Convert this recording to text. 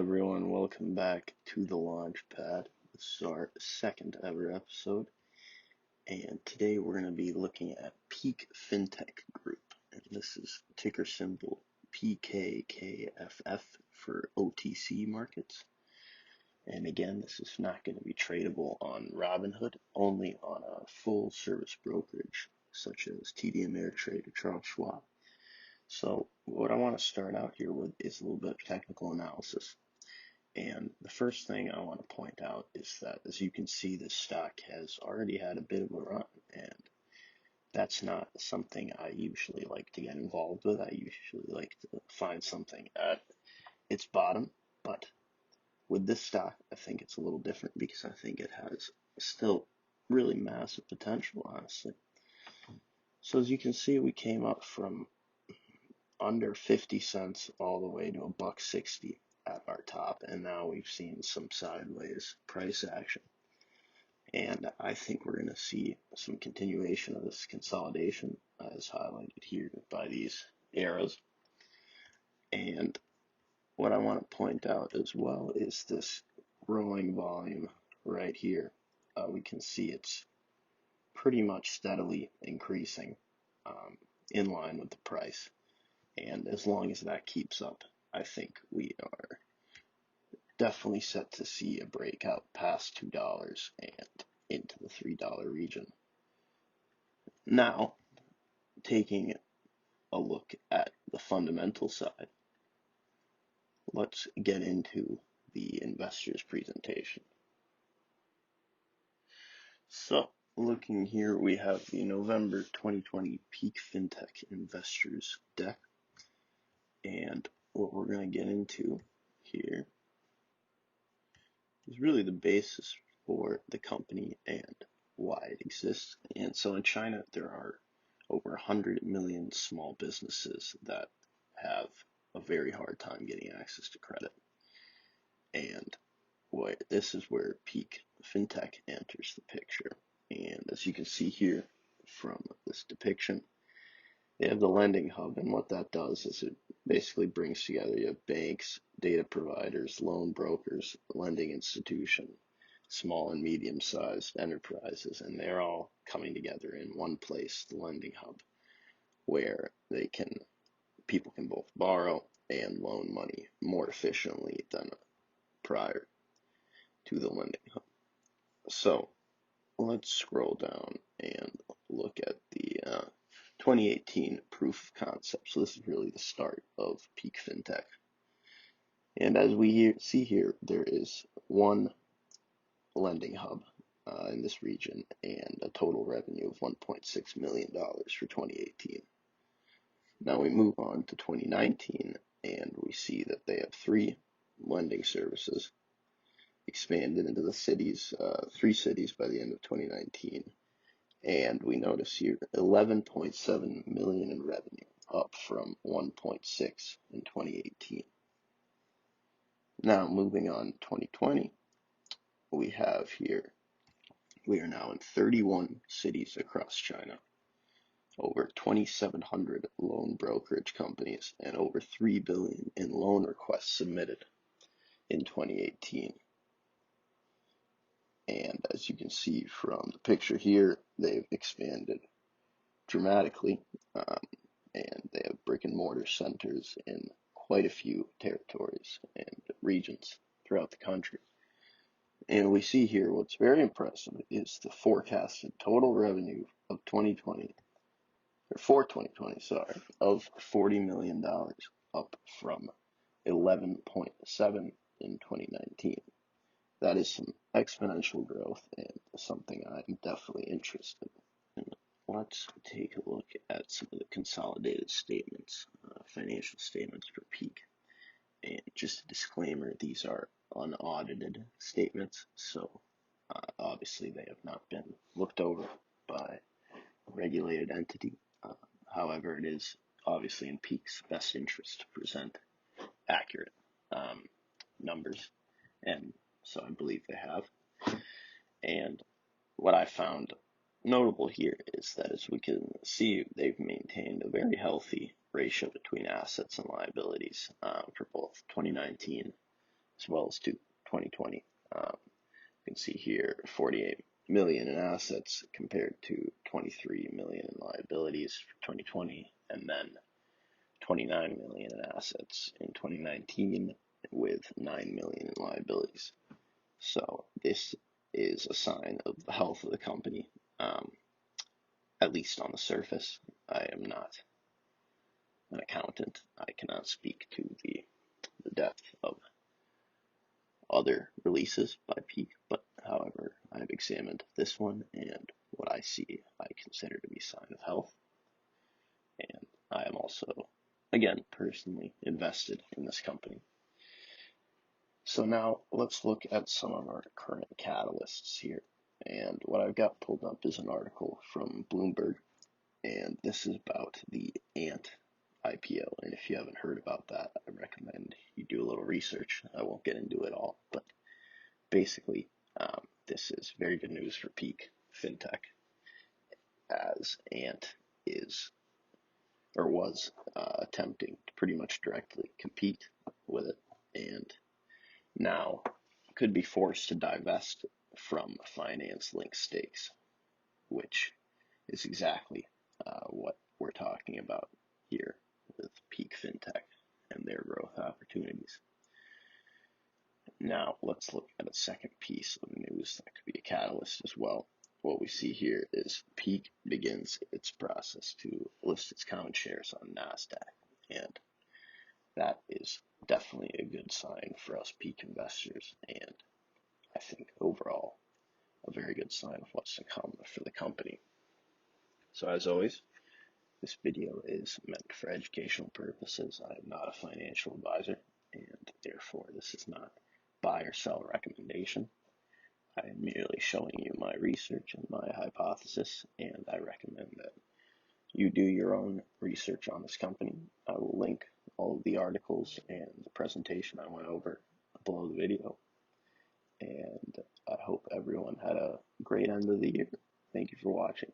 everyone, welcome back to the Launchpad. This is our second ever episode, and today we're going to be looking at Peak Fintech Group, and this is ticker symbol PKKFF for OTC markets. And again, this is not going to be tradable on Robinhood, only on a full service brokerage such as TD Ameritrade or Charles Schwab. So what I want to start out here with is a little bit of technical analysis. And the first thing I want to point out is that, as you can see, this stock has already had a bit of a run, and that's not something I usually like to get involved with. I usually like to find something at its bottom, but with this stock, I think it's a little different because I think it has still really massive potential, honestly. So as you can see, we came up from under 50 cents all the way to $1.60 at our top, and now we've seen some sideways price action. And I think we're going to see some continuation of this consolidation as highlighted here by these arrows. And what I want to point out as well is this growing volume right here. We can see it's pretty much steadily increasing in line with the price. And as long as that keeps up, I think we are definitely set to see a breakout past $2 and into the $3 region. Now, taking a look at the fundamental side, let's get into the investor's presentation. So, looking here, we have the November 2020 Peak Fintech Investors deck. And what we're going to get into here is really the basis for the company and why it exists. And so in China, there are over 100 million small businesses that have a very hard time getting access to credit. And this is where Peak Fintech enters the picture. And as you can see here from this depiction, they have the lending hub, and what that does is it basically brings together you have banks, data providers, loan brokers, lending institution, small and medium-sized enterprises, and they're all coming together in one place, the lending hub, where people can both borrow and loan money more efficiently than prior to the lending hub. So let's scroll down and look at the 2018 proof of concept. So this is really the start of Peak Fintech. And as we see here, there is one lending hub in this region and a total revenue of $1.6 million for 2018. Now we move on to 2019 and we see that they have 3 lending services expanded into the cities, 3 cities by the end of 2019. And we notice here 11.7 million in revenue, up from 1.6 in 2018. Now moving on to 2020, we are now in 31 cities across China, over 2,700 loan brokerage companies, and over 3 billion in loan requests submitted in 2018. And as you can see from the picture here, they've expanded dramatically, and they have brick and mortar centers in quite a few territories and regions throughout the country. And we see here what's very impressive is the forecasted total revenue of 2020, or for 2020, of $40 million, up from 11.7 in 2019. That is some exponential growth and something I'm definitely interested in. Let's take a look at some of the consolidated statements, financial statements for Peak. And just a disclaimer, these are unaudited statements, so obviously they have not been looked over by a regulated entity. However, it is obviously in Peak's best interest to present accurate numbers, and so I believe they have. And what I found notable here is that, as we can see, they've maintained a very healthy ratio between assets and liabilities for both 2019 as well as to 2020. You can see here 48 million in assets compared to 23 million in liabilities for 2020, and then 29 million in assets in 2019 with 9 million in liabilities. So this is a sign of the health of the company, at least on the surface. I am not an accountant. I cannot speak to the depth of other releases by Peak, but however, I've examined this one, and what I see I consider to be a sign of health. And I am also, again, personally invested in this company. So now let's look at some of our current catalysts here. And what I've got pulled up is an article from Bloomberg, and this is about the Ant IPO. And if you haven't heard about that, I recommend you do a little research. I won't get into it all, but basically, this is very good news for Peak Fintech, as Ant is or was attempting to pretty much directly compete with it, and now could be forced to divest from finance-linked stakes, which is exactly what we're talking about here with Peak Fintech and their growth opportunities. Now let's look at a second piece of news that could be a catalyst as well. What we see here is Peak begins its process to list its common shares on NASDAQ, and that is definitely a good sign for us Peak investors, and I think overall a very good sign of what's to come for the company. So as always, this video is meant for educational purposes. I am not a financial advisor, and therefore this is not buy or sell recommendation. I am merely showing you my research and my hypothesis, and I recommend that you do your own research on this company. I will link all of the articles and the presentation I went over below the video, and I hope everyone had a great end of the year. Thank you for watching.